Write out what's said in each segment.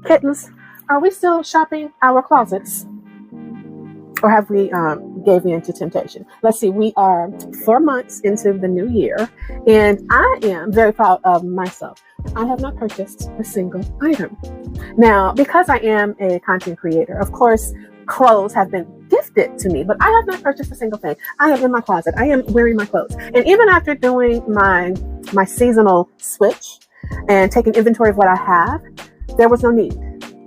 Kittens, are we still shopping our closets? Or have we gave in to temptation? Let's see, we are 4 months into the new year, and I am very proud of myself. I have not purchased a single item. Now, because I am a content creator, of course, clothes have been gifted to me, but I have not purchased a single thing. I am in my closet. I am wearing my clothes. And even after doing my seasonal switch and taking inventory of what I have, there was no need.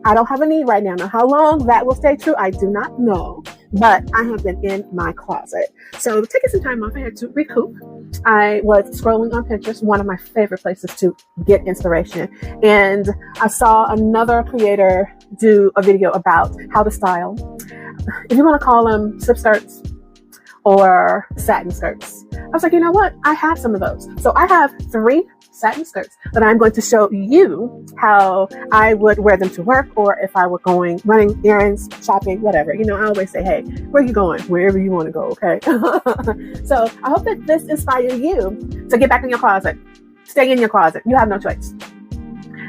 I don't have a need right now. Now, how long that will stay true, I do not know, but I have been in my closet. So taking some time off, I had to recoup. I was scrolling on Pinterest, one of my favorite places to get inspiration. And I saw another creator do a video about how to style, if you want to call them slip skirts or satin skirts. I was like, you know what? I have some of those. So I have 3 satin skirts that I'm going to show you how I would wear them to work, or if I were going running errands, shopping, whatever. You know, I always say, hey, where are you going? Wherever you want to go, okay? So I hope that this inspires you to get back in your closet. Stay in your closet. You have no choice.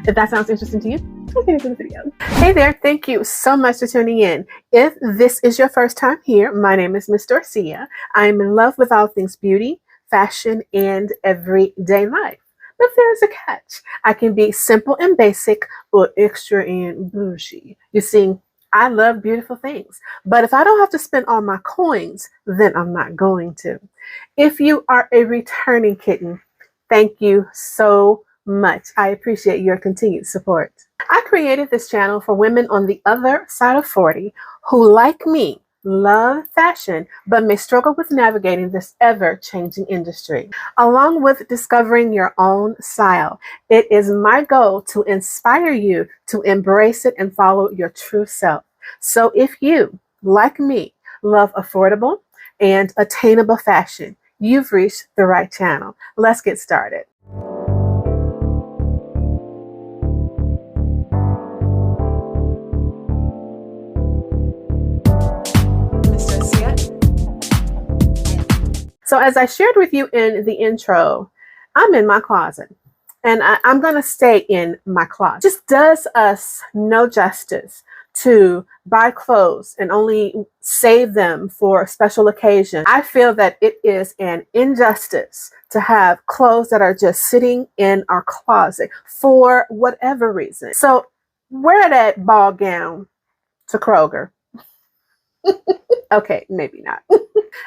If that sounds interesting to you, let's get into the video. Hey there, thank you so much for tuning in. If this is your first time here, my name is Miss Dorcia. I'm in love with all things beauty, fashion, and everyday life. But there's a catch. I can be simple and basic or extra and bougie. You see, I love beautiful things. But if I don't have to spend all my coins, then I'm not going to. If you are a returning kitten, thank you so much. I appreciate your continued support. I created this channel for women on the other side of 40 who, like me, love fashion, but may struggle with navigating this ever-changing industry. Along with discovering your own style, it is my goal to inspire you to embrace it and follow your true self. So if you, like me, love affordable and attainable fashion, you've reached the right channel. Let's get started. So as I shared with you in the intro, I'm in my closet, and I'm going to stay in my closet. Just does us no justice to buy clothes and only save them for special occasions. I feel that it is an injustice to have clothes that are just sitting in our closet for whatever reason. So wear that ball gown to Kroger. Okay, maybe not.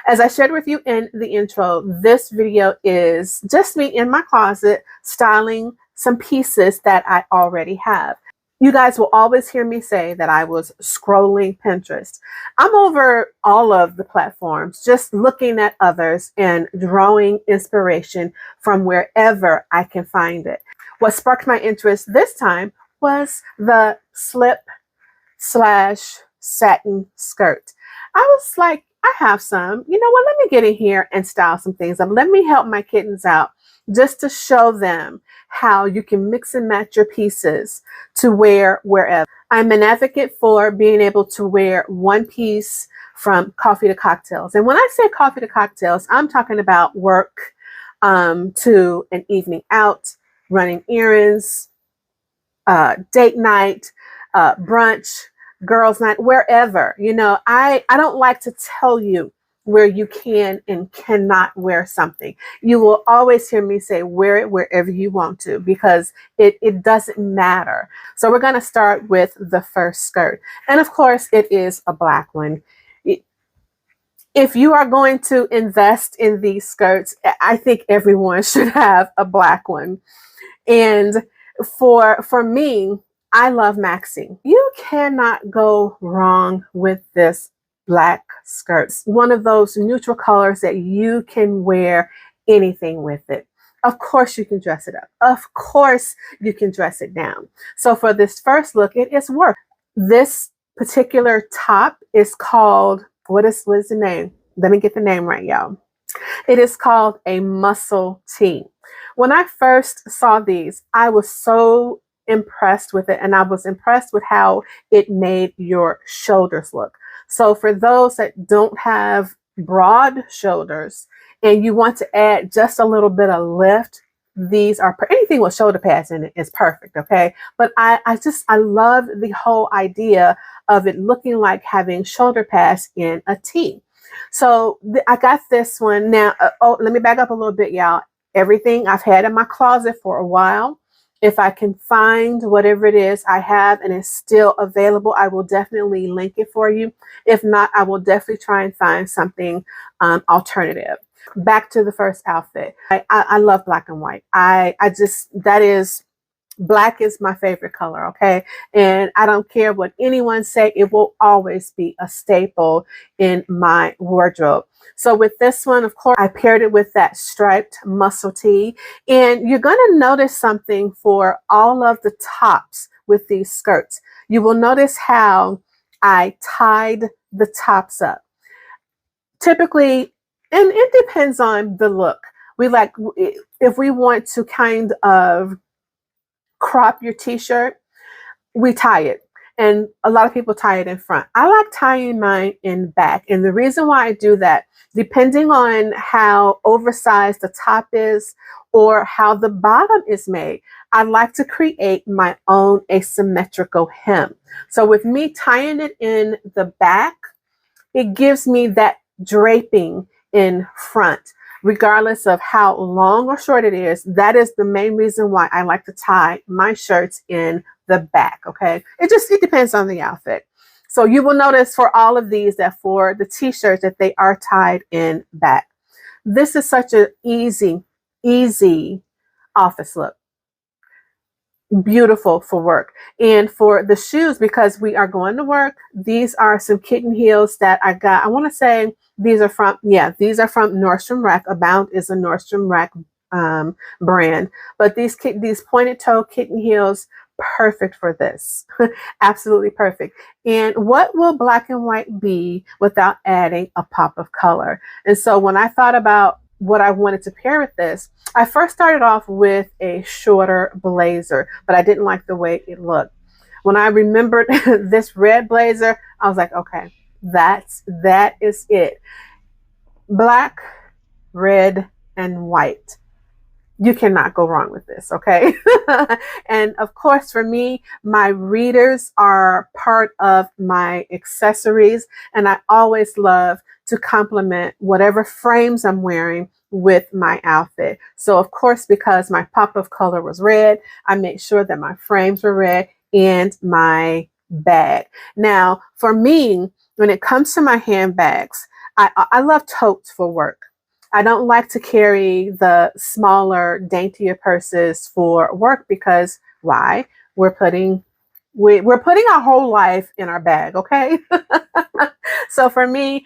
As I shared with you in the intro, this video is just me in my closet styling some pieces that I already have. You guys will always hear me say that I was scrolling Pinterest. I'm over all of the platforms, just looking at others and drawing inspiration from wherever I can find it. What sparked my interest this time was the slip/satin skirt. I was like, I have some, you know what, let me get in here and style some things up. Let me help my kittens out just to show them how you can mix and match your pieces to wear wherever. I'm an advocate for being able to wear one piece from coffee to cocktails. And when I say coffee to cocktails, I'm talking about work to an evening out, running errands, date night, brunch, girls' night, wherever. You know, I don't like to tell you where you can and cannot wear something. You will always hear me say wear it wherever you want to, because it doesn't matter. So we're going to start with the first skirt. And of course, it is a black one. If you are going to invest in these skirts, I think everyone should have a black one. And for me, I love maxing. You cannot go wrong with this black skirt. One of those neutral colors that you can wear anything with it. Of course you can dress it up. Of course you can dress it down. So for this first look, it is work. This particular top is called, what is the name? Let me get the name right, y'all. It is called a muscle tee. When I first saw these, I was so impressed with it, and I was impressed with how it made your shoulders look. So for those that don't have broad shoulders and you want to add just a little bit of lift, these are, anything with shoulder pads in it is perfect, okay? But I love the whole idea of it looking like having shoulder pads in a tee. So I got this one now. Let me back up a little bit, y'all. Everything I've had in my closet for a while. If I can find whatever it is I have and it's still available, I will definitely link it for you. If not, I will definitely try and find something alternative. Back to the first outfit. I love black and white. Black is my favorite color, okay? And I don't care what anyone say, it will always be a staple in my wardrobe. So with this one, of course, I paired it with that striped muscle tee. And you're going to notice something for all of the tops with these skirts. You will notice how I tied the tops up. Typically, and it depends on the look. If we want to kind of crop your t-shirt, we tie it. And a lot of people tie it in front. I like tying mine in back. And the reason why I do that, depending on how oversized the top is or how the bottom is made, I like to create my own asymmetrical hem. So with me tying it in the back, it gives me that draping in front. Regardless of how long or short it is, that is the main reason why I like to tie my shirts in the back, okay? It depends on the outfit. So you will notice for all of these that for the t-shirts that they are tied in back. This is such an easy office look. Beautiful for work. And for the shoes, because we are going to work, these are some kitten heels that I got. I want to say these are from Nordstrom Rack. Abound is a Nordstrom Rack brand, but these pointed toe kitten heels, perfect for this. Absolutely perfect. And what will black and white be without adding a pop of color? And so when I thought about what I wanted to pair with this, I first started off with a shorter blazer, but I didn't like the way it looked. When I remembered this red blazer, I was like, okay, that is it. Black, red, and white. You cannot go wrong with this, okay? And of course, for me, my readers are part of my accessories, and I always love to complement whatever frames I'm wearing with my outfit. So of course, because my pop of color was red, I made sure that my frames were red and my bag. Now, for me, when it comes to my handbags, I love totes for work. I don't like to carry the smaller, daintier purses for work because why? We're putting our whole life in our bag, okay? So for me,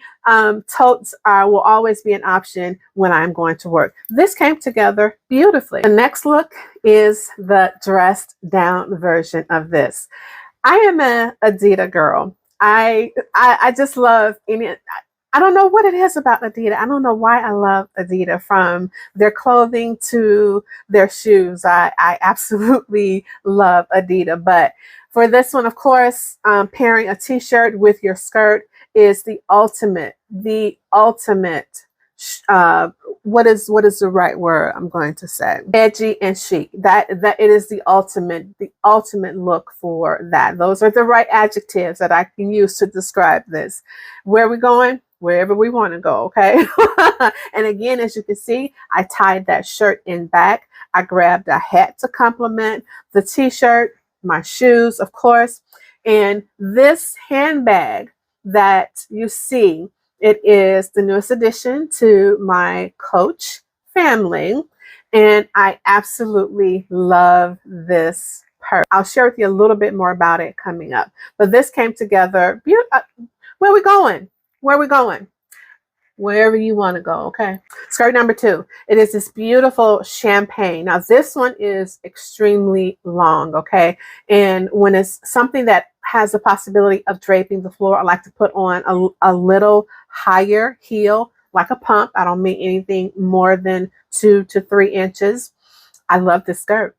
totes will always be an option when I'm going to work. This came together beautifully. The next look is the dressed down version of this. I am a Adidas girl. I just love I don't know what it is about Adidas. I don't know why I love Adidas, from their clothing to their shoes. I absolutely love Adidas. But for this one, of course, pairing a t-shirt with your skirt is the ultimate. What is the right word I'm going to say? Edgy and chic. That it is the ultimate look for that. Those are the right adjectives that I can use to describe this. Where are we going? Wherever we want to go, okay? And again, as you can see, I tied that shirt in back. I grabbed a hat to complement the t-shirt, my shoes, of course, and this handbag that you see, it is the newest addition to my Coach family, and I absolutely love this purse. I'll share with you a little bit more about it coming up, but this came together. Where are we going? Where are we going? Wherever you want to go, okay? Skirt number 2. It is this beautiful champagne. Now, this one is extremely long, okay? And when it's something that has the possibility of draping the floor, I like to put on a little higher heel, like a pump. I don't mean anything more than 2 to 3 inches. I love this skirt.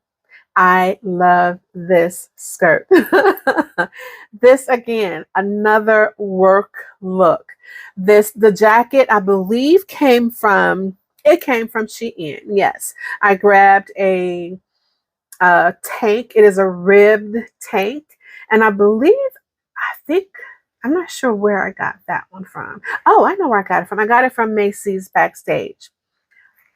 I love this skirt. This, again, another work look. The jacket, I believe, came from It came from Shein. Yes, I grabbed a tank. It is a ribbed tank, and I think, I'm not sure where I got that one from. Oh, I know where I got it from. I got it from Macy's Backstage.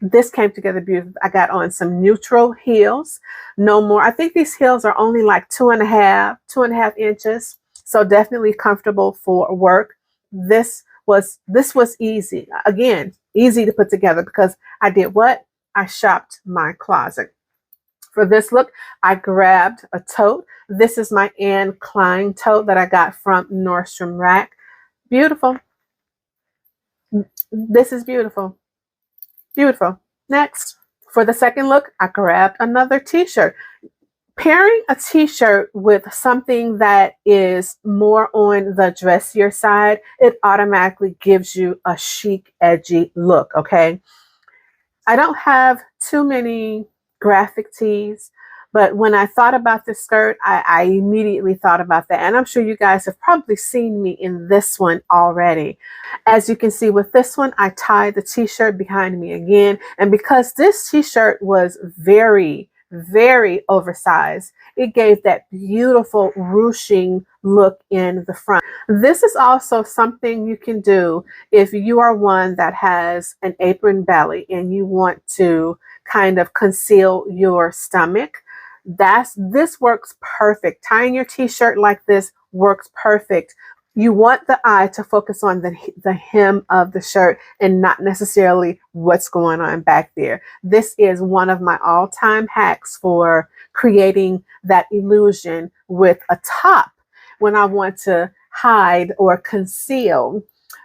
This came together beautiful. I got on some neutral heels, no more. I think these heels are only like 2.5 inches. So definitely comfortable for work. This was easy. Again, easy to put together because I did what? I shopped my closet. For this look, I grabbed a tote. This is my Anne Klein tote that I got from Nordstrom Rack. Beautiful. This is beautiful. Beautiful. Next, for the second look, I grabbed another t-shirt. Pairing a t-shirt with something that is more on the dressier side, it automatically gives you a chic, edgy look, okay? I don't have too many graphic tees, but when I thought about this skirt, I immediately thought about that. And I'm sure you guys have probably seen me in this one already. As you can see with this one, I tied the t-shirt behind me again. And because this t-shirt was very, very oversized, it gave that beautiful ruching look in the front. This is also something you can do if you are one that has an apron belly and you want to kind of conceal your stomach. This works perfect. Tying your t-shirt like this works perfect. You want the eye to focus on the hem of the shirt and not necessarily what's going on back there. This is one of my all-time hacks for creating that illusion with a top when I want to hide or conceal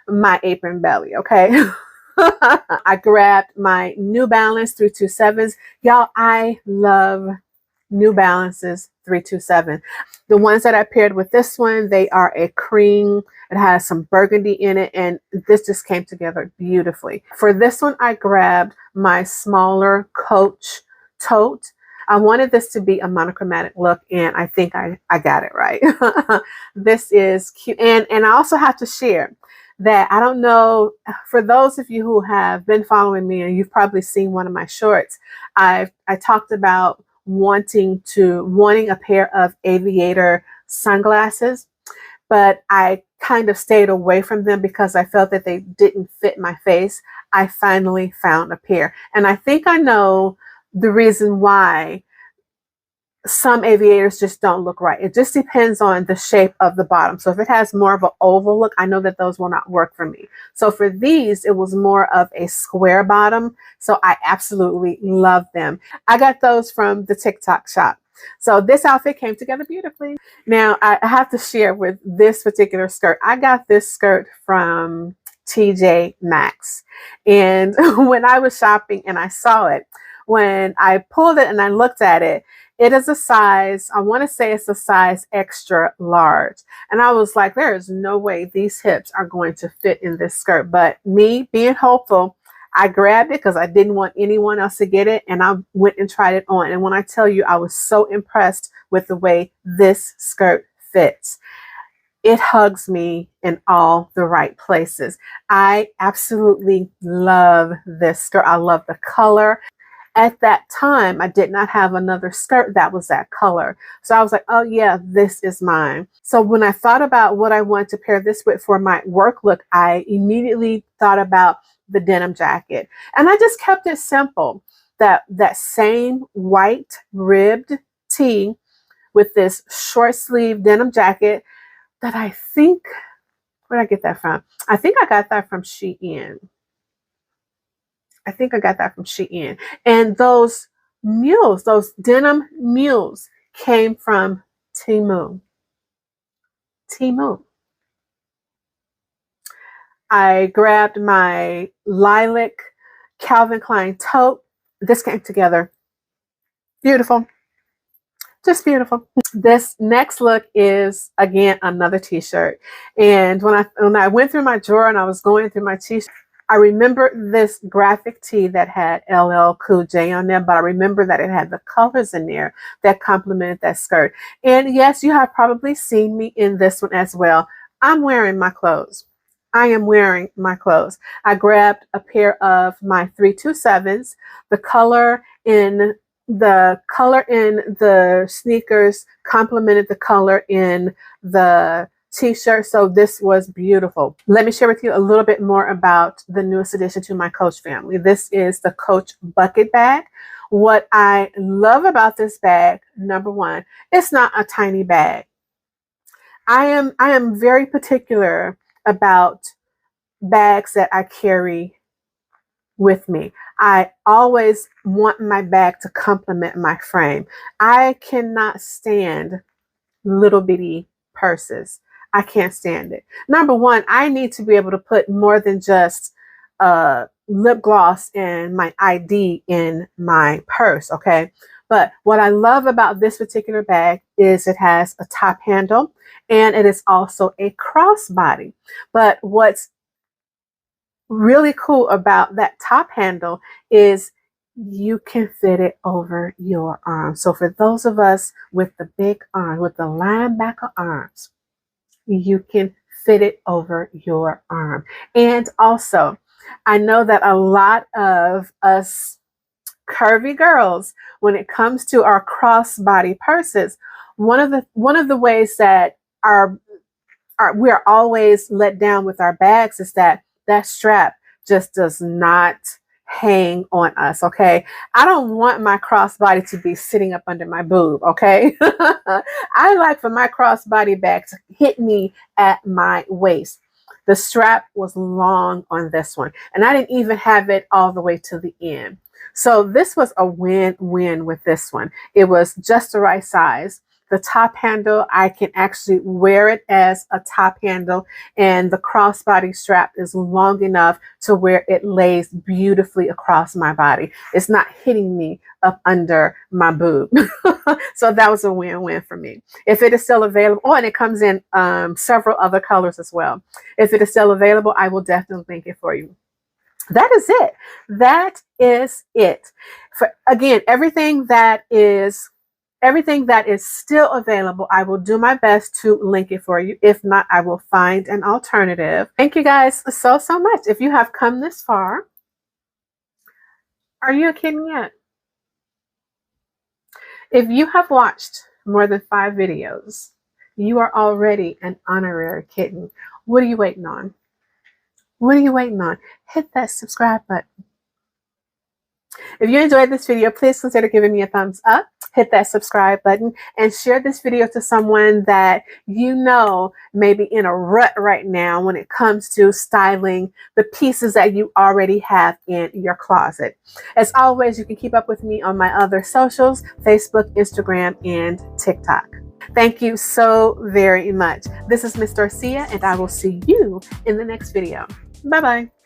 my apron belly, okay? I grabbed my New Balance 327s. Y'all, I love New Balances 327. The ones that I paired with this one, they are a cream. It has some burgundy in it, and this just came together beautifully. For this one, I grabbed my smaller Coach tote. I wanted this to be a monochromatic look, and I think I got it right. This is cute. And I also have to share that I don't know, for those of you who have been following me and you've probably seen one of my shorts, I talked about wanting a pair of aviator sunglasses, but I kind of stayed away from them because I felt that they didn't fit my face. I finally found a pair, and I think I know the reason why some aviators just don't look right. It just depends on the shape of the bottom. So if it has more of an oval look, I know that those will not work for me. So for these, it was more of a square bottom. So I absolutely love them. I got those from the TikTok shop. So this outfit came together beautifully. Now I have to share with this particular skirt. I got this skirt from TJ Maxx. And when I was shopping and I saw it, when I pulled it and I looked at it, it is a size, I want to say it's a size extra large. And I was like, there is no way these hips are going to fit in this skirt. But me being hopeful, I grabbed it because I didn't want anyone else to get it. And I went and tried it on. And when I tell you, I was so impressed with the way this skirt fits. It hugs me in all the right places. I absolutely love this skirt. I love the color. At that time, I did not have another skirt that was that color. So I was like, oh yeah, this is mine. So when I thought about what I wanted to pair this with for my work look, I immediately thought about the denim jacket. And I just kept it simple. That same white ribbed tee with this short sleeve denim jacket that I think, where did I get that from? I think I got that from Shein. I think I got that from Shein. And those mules, those denim mules came from Temu. Temu. I grabbed my lilac Calvin Klein tote. This came together. Beautiful. Just beautiful. This next look is, again, another t-shirt. And when I went through my drawer and I was going through my t-shirt, I remember this graphic tee that had LL Cool J on there, but I remember that it had the colors in there that complemented that skirt. And yes, you have probably seen me in this one as well. I'm wearing my clothes. I am wearing my clothes. I grabbed a pair of my 327s. The color in the sneakers complemented the color in the t-shirt, so this was beautiful. Let me share with you a little bit more about the newest addition to my Coach family. This is the Coach bucket bag. What I love about this bag, number one, it's not a tiny bag. I am very particular about bags that I carry with me. I always want my bag to complement my frame. I cannot stand little bitty purses. I can't stand it. Number one, I need to be able to put more than just lip gloss and my ID in my purse, okay? But what I love about this particular bag is it has a top handle and it is also a crossbody. But what's really cool about that top handle is you can fit it over your arm. So for those of us with the big arm, with the linebacker arms, you can fit it over your arm. And also, I know that a lot of us curvy girls, when it comes to our crossbody purses, one of the ways that we're always let down with our bags is that strap just does not hang on us, okay? I don't want my crossbody to be sitting up under my boob, okay? I like for my crossbody bag to hit me at my waist. The strap was long on this one, and I didn't even have it all the way to the end. So this was a win-win with this one. It was just the right size. The top handle, I can actually wear it as a top handle, and the crossbody strap is long enough to where it lays beautifully across my body. It's not hitting me up under my boob. So that was a win-win for me. If it is still available, oh, and it comes in several other colors as well. If it is still available, I will definitely link it for you. That is it. That is it. For again, everything that is still available, I will do my best to link it for you. If not, I will find an alternative. Thank you guys so much. If you have come this far, are you a kitten yet? If you have watched more than 5 videos, you are already an honorary kitten. What are you waiting on? What are you waiting on? Hit that subscribe button. If you enjoyed this video, please consider giving me a thumbs up, hit that subscribe button, and share this video to someone that you know may be in a rut right now when it comes to styling the pieces that you already have in your closet. As always, you can keep up with me on my other socials, Facebook, Instagram, and TikTok. Thank you so very much. This is Miss Dorcia, and I will see you in the next video. Bye-bye.